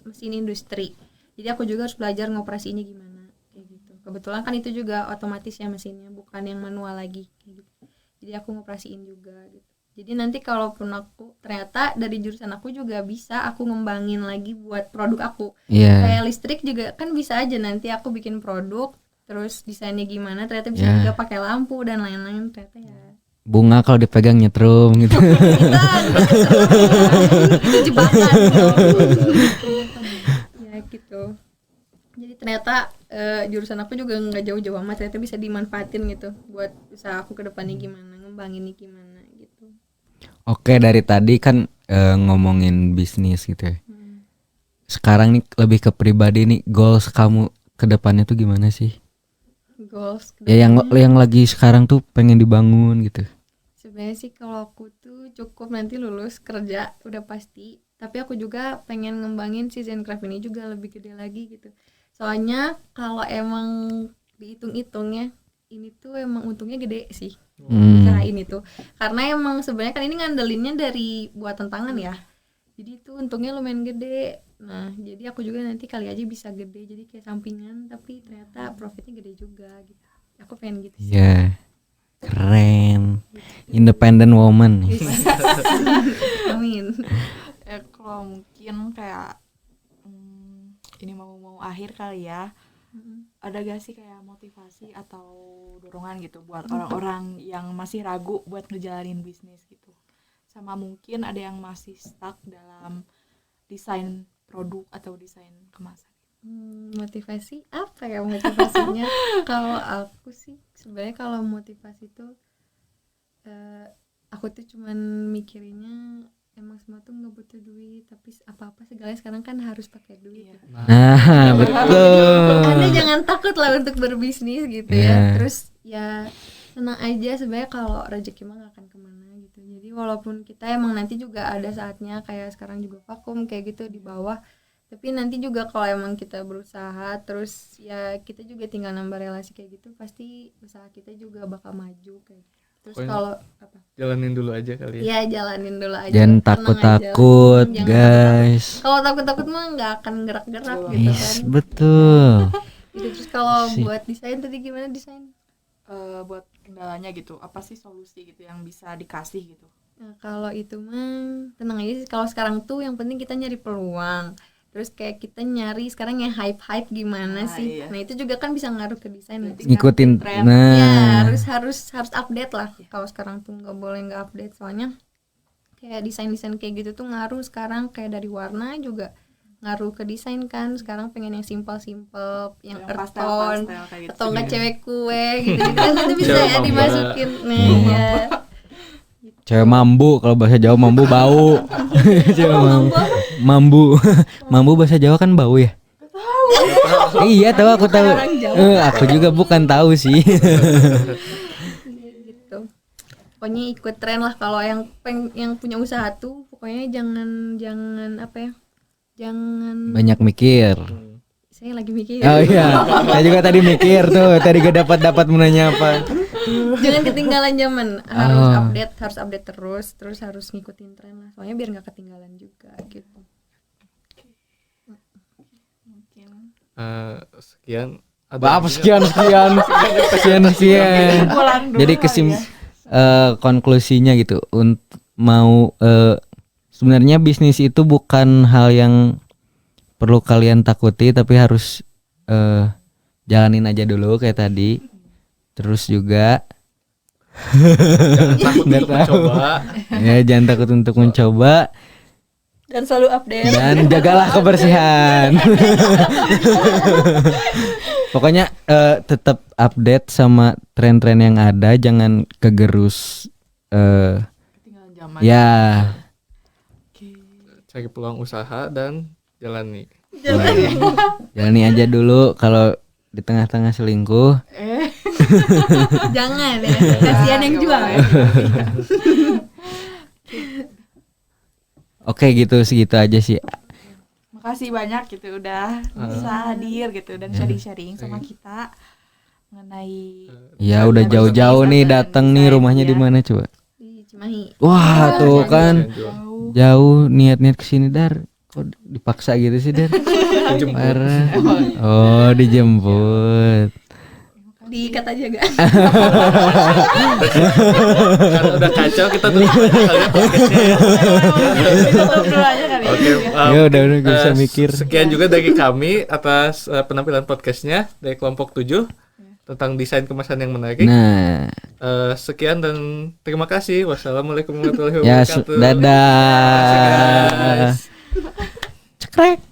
mesin industri. Jadi aku juga harus belajar ngoperasinya gimana kayak gitu. Kebetulan kan itu juga otomatis ya mesinnya, bukan yang manual lagi kayak gitu. Jadi aku ngoperasiin juga gitu. Jadi nanti kalaupun aku ternyata dari jurusan aku juga bisa aku ngembangin lagi buat produk aku. Iya. Kayak listrik juga kan bisa aja nanti aku bikin produk terus desainnya gimana ternyata bisa Ya. juga pakai lampu dan lain-lain ternyata ya. Bunga kalau dipegang nyetrum gitu. Itu jebakan. Ya gitu. Jadi ternyata jurusan aku juga nggak jauh-jauh amat, ternyata bisa dimanfaatin gitu buat usaha aku ke depannya gimana, ngembanginnya gimana gitu. Oke, dari tadi kan ngomongin bisnis gitu ya. Sekarang nih lebih ke pribadi nih, goals kamu ke depannya tuh gimana sih? Goals ke Ya depannya. yang lagi sekarang tuh pengen dibangun gitu. Sebenarnya sih kalau aku tuh cukup nanti lulus kerja udah pasti, tapi aku juga pengen ngembangin si Zencraft ini juga lebih gede lagi gitu. Soalnya kalau emang dihitung-hitungnya ini tuh emang untungnya gede sih. Usaha ini tuh. Karena emang sebenarnya kan ini ngandelinnya dari buatan tangan ya. Jadi itu untungnya lumayan gede. Nah, jadi aku juga nanti kali aja bisa gede jadi kayak sampingan tapi ternyata profitnya gede juga gitu. Aku pengen gitu sih. Ya. Keren. Independent woman. Amin. Kalau mungkin kayak ini mau akhir kali ya. Ada gak sih kayak motivasi atau dorongan gitu buat orang-orang yang masih ragu buat ngejalanin bisnis gitu, sama mungkin ada yang masih stuck dalam desain produk atau desain kemasan. Motivasi apa ya motivasinya? Kalau aku sih sebenarnya kalau motivasi tuh aku tuh cuman mikirinnya emang semua tuh nggak butuh duit, tapi apa-apa segalanya sekarang kan harus pakai duit. Nah, betul. Anda jangan takut lah untuk berbisnis gitu Yeah. ya. Terus ya tenang aja, sebenarnya kalau rezeki mah gak akan kemana gitu. Jadi walaupun kita emang nanti juga ada saatnya kayak sekarang juga vakum kayak gitu di bawah, tapi nanti juga kalau emang kita berusaha terus ya kita juga tinggal nambah relasi kayak gitu, pasti usaha kita juga bakal maju kayak gitu. Terus Pokoknya kalau apa? Jalanin dulu aja kali ya. Iya jalanin dulu aja. Jangan tenang takut-takut, aja. guys. Kalau takut-takut mah nggak akan gerak-gerak gitu kan. Yes, betul. Gitu. Terus kalau Sip. buat desain tadi gimana desain? Buat kendalanya gitu, apa sih solusi gitu yang bisa dikasih gitu? Nah, kalau itu mah tenang aja sih. Kalau sekarang tuh yang penting kita nyari peluang. Terus kayak kita nyari sekarang yang hype gimana sih. Iya. Nah, itu juga kan bisa ngaruh ke desain nanti. Ngikutin. Tren. Ya, Nah, harus update lah. Kalau sekarang tuh nggak boleh nggak update, soalnya kayak desain kayak gitu tuh ngaruh sekarang, kayak dari warna juga ngaruh ke desain kan. Sekarang pengen yang simple yang earth tone kayak gitu. atau enggak cewek kue gitu kan itu bisa Cewek ya mamba. dimasukin nih ya. cewek mambu, kalau bahasa Jawa mambu bau. Cewek mambu. Mambu bahasa Jawa kan bau ya? Iya, tahu aku tahu. Aku juga bukan tahu sih. Gitu. Pokoknya ikut tren lah. Kalau yang punya usaha tuh pokoknya jangan apa ya, jangan Banyak mikir. saya lagi mikir. Oh iya, saya juga tadi mikir tuh. Tadi gak dapat menanya apa. Jangan ketinggalan zaman, harus update terus harus ngikutin tren lah, soalnya biar nggak ketinggalan juga gitu. Sekian. Apa sekian. Jadi konklusinya gitu. Mau sebenarnya bisnis itu bukan hal yang perlu kalian takuti, tapi harus jalanin aja dulu kayak tadi. Terus juga Takut untuk mencoba. ya jangan takut untuk mencoba Dan selalu update. dan jagalah kebersihan. Pokoknya tetap update sama tren-tren yang ada, jangan kegerus Ketinggalan zaman. ya Cari peluang usaha dan jalani. jalani aja dulu kalau di tengah-tengah selingkuh. Jangan ya, kasihan yang jual. Oke gitu, segitu aja sih. Makasih banyak gitu udah bisa hadir gitu dan sharing-sharing sama kita mengenai Ya udah jauh-jauh nih datang nih, rumahnya di mana coba? Di Cimahi. Wah tuh kan Jauh. jauh niat-niat kesini Dar, kok dipaksa gitu sih Dar? Parah. Oh dijemput. Diikat aja gak? Kan udah kacau kita tutup aja kali ya podcastnya ya. tutup dulu aja kali ya. Oke, Ya udah gak bisa mikir. Sekian juga dari kami atas penampilan podcastnya dari kelompok 7 tentang desain kemasan yang menarik. Nah, Sekian dan terima kasih. Wassalamualaikum warahmatullahi ya wabarakatuh. dadah. Terima kasih, guys. Cekrek.